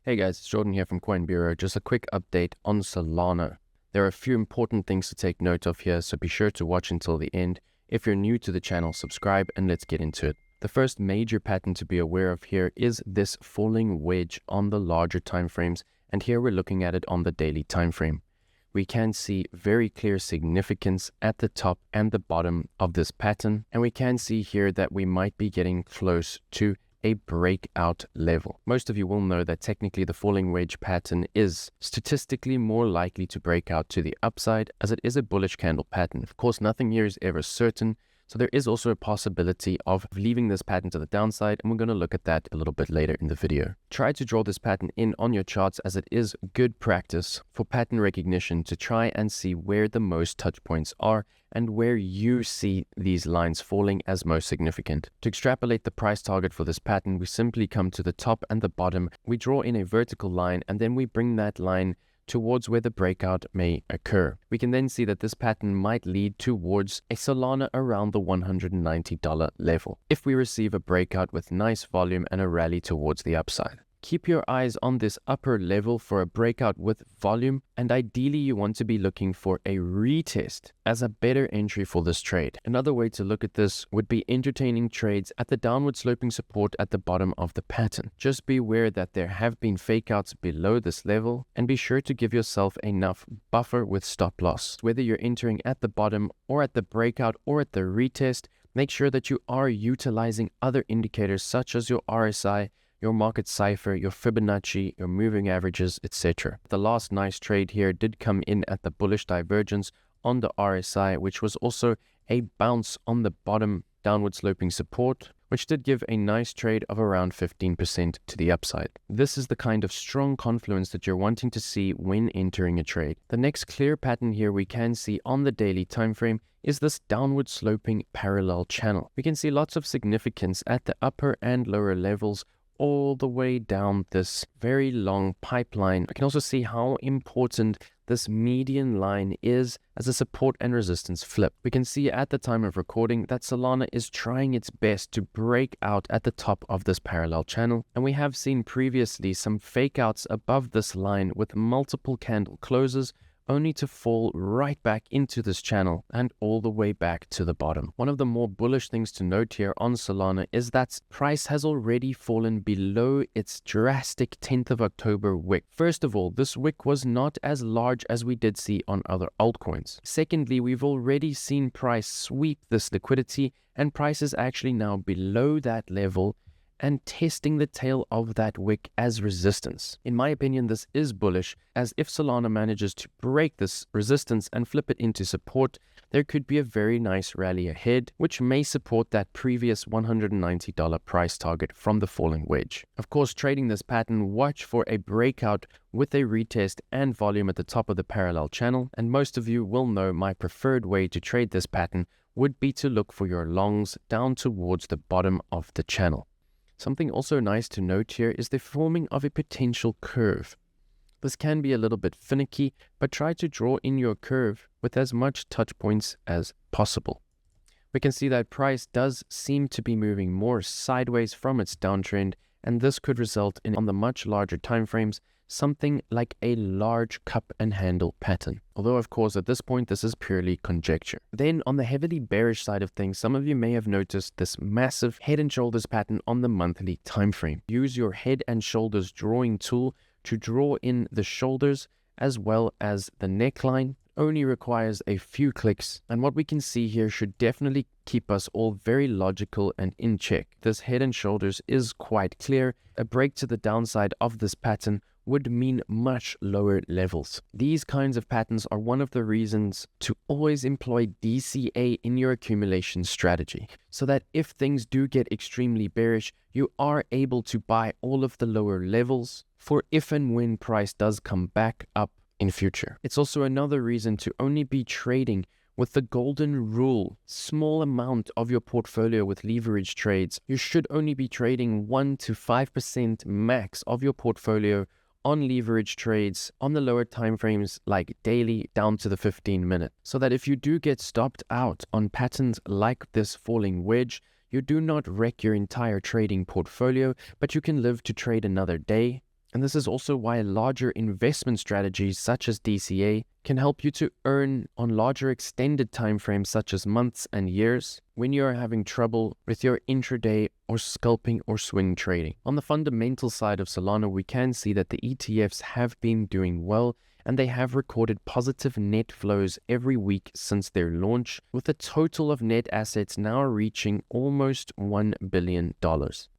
Hey guys, it's Jordan here from Coin Bureau. Just a quick update on Solana. There are a few important things to take note of here, so be sure to watch until the end. If you're new to the channel, subscribe and let's get into it. The first major pattern to be aware of here is this falling wedge on the larger time frames, and here we're looking at it on the daily time frame. We can see very clear significance at the top and the bottom of this pattern, and we can see here that we might be getting close to a breakout level. Most of you will know that technically the falling wedge pattern is statistically more likely to break out to the upside, as it is a bullish candle pattern. Of course, nothing here is ever certain, so there is also a possibility of leaving this pattern to the downside, and we're going to look at that a little bit later in the video. Try to draw this pattern in on your charts, as it is good practice for pattern recognition to try and see where the most touch points are and where you see these lines falling as most significant. To extrapolate the price target for this pattern, we simply come to the top and the bottom, we draw in a vertical line, and then we bring that line towards where the breakout may occur. We can then see that this pattern might lead towards a Solana around the $190 level if we receive a breakout with nice volume and a rally towards the upside. Keep your eyes on this upper level for a breakout with volume, and ideally you want to be looking for a retest as a better entry for this trade. Another way to look at this would be entertaining trades at the downward sloping support at the bottom of the pattern. Just be aware that there have been fakeouts below this level, and be sure to give yourself enough buffer with stop loss. Whether you're entering at the bottom or at the breakout or at the retest, make sure that you are utilizing other indicators such as your RSI, your market cipher, your Fibonacci, your moving averages, etc. The last nice trade here did come in at the bullish divergence on the RSI, which was also a bounce on the bottom downward sloping support, which did give a nice trade of around 15% to the upside. This is the kind of strong confluence that you're wanting to see when entering a trade. The next clear pattern here we can see on the daily time frame is this downward sloping parallel channel. We can see lots of significance at the upper and lower levels all the way down this very long pipeline. I can also see how important this median line is as a support and resistance flip. We can see at the time of recording that Solana is trying its best to break out at the top of this parallel channel, and we have seen previously some fake outs above this line with multiple candle closes, only to fall right back into this channel and all the way back to the bottom. One of the more bullish things to note here on Solana is that price has already fallen below its drastic 10th of October wick. First of all, this wick was not as large as we did see on other altcoins. Secondly, we've already seen price sweep this liquidity, and price is actually now below that level and testing the tail of that wick as resistance. In my opinion, this is bullish, as if Solana manages to break this resistance and flip it into support, there could be a very nice rally ahead, which may support that previous $190 price target from the falling wedge. Of course, trading this pattern, watch for a breakout with a retest and volume at the top of the parallel channel, and most of you will know my preferred way to trade this pattern would be to look for your longs down towards the bottom of the channel. Something also nice to note here is the forming of a potential curve. This can be a little bit finicky, but try to draw in your curve with as much touch points as possible. We can see that price does seem to be moving more sideways from its downtrend, and this could result in, on the much larger time frames, something like a large cup and handle pattern. Although, of course, at this point, this is purely conjecture. Then, on the heavily bearish side of things, some of you may have noticed this massive head and shoulders pattern on the monthly time frame. Use your head and shoulders drawing tool to draw in the shoulders as well as the neckline. Only requires a few clicks, and what we can see here should definitely keep us all very logical and in check. This head and shoulders is quite clear. A break to the downside of this pattern would mean much lower levels. These kinds of patterns are one of the reasons to always employ DCA in your accumulation strategy, so that if things do get extremely bearish, you are able to buy all of the lower levels for if and when price does come back up in future. It's also another reason to only be trading with the golden rule, small amount of your portfolio with leverage trades. You should only be trading 1 to 5% max of your portfolio on leverage trades on the lower time frames like daily down to the 15-minute, so that if you do get stopped out on patterns like this falling wedge, you do not wreck your entire trading portfolio, but you can live to trade another day And this is also why larger investment strategies such as DCA can help you to earn on larger extended time frames such as months and years when you are having trouble with your intraday or scalping or swing trading. On the fundamental side of Solana, we can see that the ETFs have been doing well, and they have recorded positive net flows every week since their launch, with a total of net assets now reaching almost $1 billion.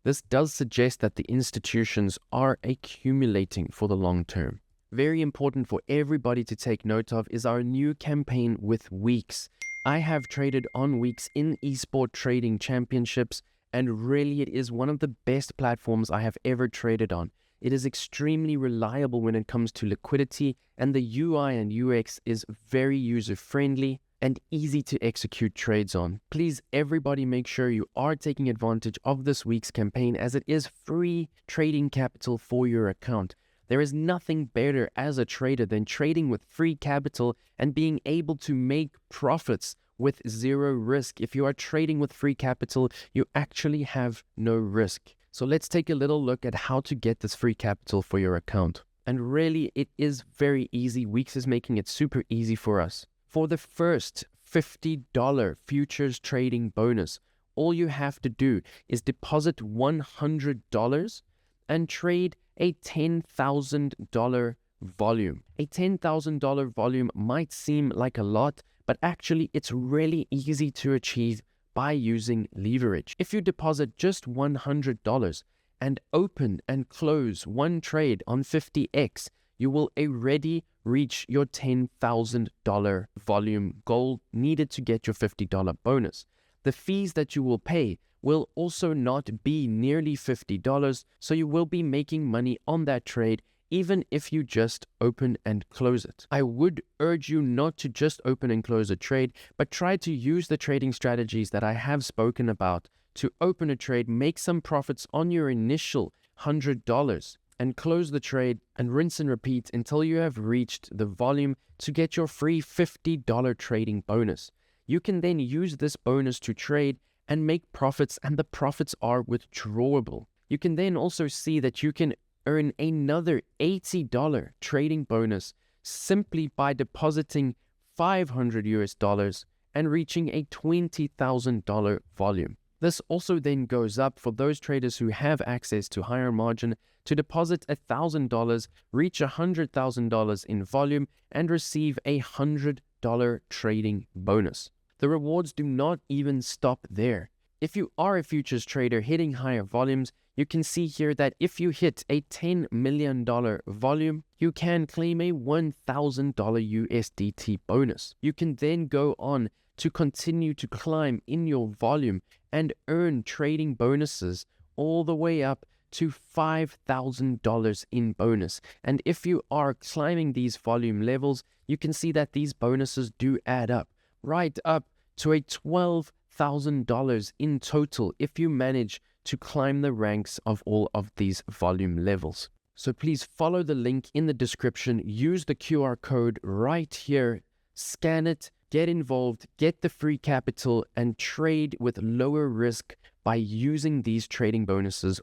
This does suggest that the institutions are accumulating for the long term. Very important for everybody to take note of is our new campaign with Weeks. I have traded on Weeks in Esport Trading Championships, and really it is one of the best platforms I have ever traded on. It is extremely reliable when it comes to liquidity, and the UI and UX is very user-friendly and easy to execute trades on. Please, everybody, make sure you are taking advantage of this week's campaign, as it is free trading capital for your account. There is nothing better as a trader than trading with free capital and being able to make profits with zero risk. If you are trading with free capital, you actually have no risk. So let's take a little look at how to get this free capital for your account. And really, it is very easy. Weeks is making it super easy for us. For the first $50 futures trading bonus, all you have to do is deposit $100 and trade a $10,000 volume. A $10,000 volume might seem like a lot, but actually it's really easy to achieve by using leverage. If you deposit just $100 and open and close one trade on 50x, you will already reach your $10,000 volume goal needed to get your $50 bonus. The fees that you will pay will also not be nearly $50, so you will be making money on that trade even if you just open and close it. I would urge you not to just open and close a trade, but try to use the trading strategies that I have spoken about to open a trade, make some profits on your initial $100, and close the trade and rinse and repeat until you have reached the volume to get your free $50 trading bonus. You can then use this bonus to trade and make profits, and the profits are withdrawable. You can then also see that you can earn another $80 trading bonus simply by depositing $500 and reaching a $20,000 volume. This also then goes up for those traders who have access to higher margin to deposit $1,000, reach $100,000 in volume, and receive a $100 trading bonus. The rewards do not even stop there. If you are a futures trader hitting higher volumes, you can see here that if you hit a $10 million volume, you can claim a $1,000 USDT bonus. You can then go on to continue to climb in your volume and earn trading bonuses all the way up to $5,000 in bonus. And if you are climbing these volume levels, you can see that these bonuses do add up, right up to a $12,000 in total if you manage to climb the ranks of all of these volume levels. So please follow the link in the description, use the QR code right here, scan it, get involved, get the free capital, and trade with lower risk by using these trading bonuses